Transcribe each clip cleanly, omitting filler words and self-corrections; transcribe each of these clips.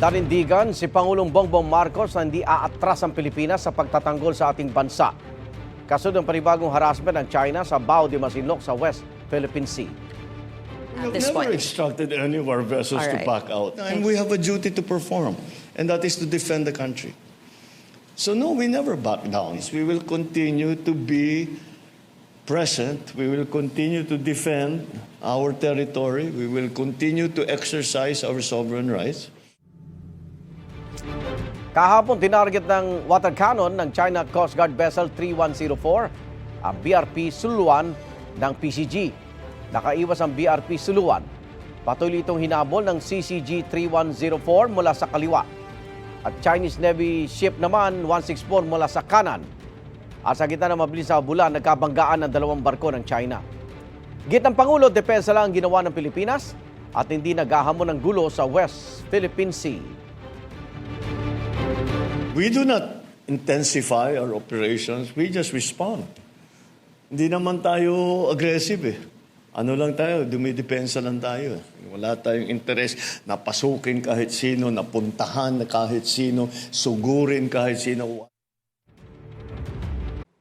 Nanindigan si Pangulong Bongbong Marcos na hindi aatras ang Pilipinas sa pagtatanggol sa ating bansa. Kasunod ng panibagong harassment ng China sa Bao de Masinloc sa West Philippine Sea. We have this never point. instructed any of our vessels All to right. back out. And we have a duty to perform, and that is to defend the country. So no, we never back down. We will continue to be present. We will continue to defend our territory. We will continue to exercise our sovereign rights. Kahapon, tinarget ng water cannon ng China Coast Guard Vessel 3104 ang BRP Suluan ng PCG. Nakaiwas ang BRP Suluan. Patuloy itong hinabol ng CCG 3104 mula sa kaliwa. At Chinese Navy ship naman 164 mula sa kanan. At sa gitna ng mabilis na bulan, nagkabanggaan ng dalawang barko ng China. Git ng Pangulo, depensa lang ang ginawa ng Pilipinas at hindi naghahamon ng gulo sa West Philippine Sea. We do not intensify our operations. We just respond. Hindi naman tayo aggressive eh. Ano lang tayo, dumidepensa lang tayo. Wala tayong interes na pasukin kahit sino, napuntahan na kahit sino, sugurin kahit sino.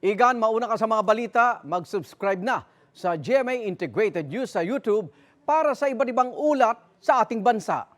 Igan, mauna ka sa mga balita, mag-subscribe na sa GMA Integrated News sa YouTube para sa iba't ibang ulat sa ating bansa.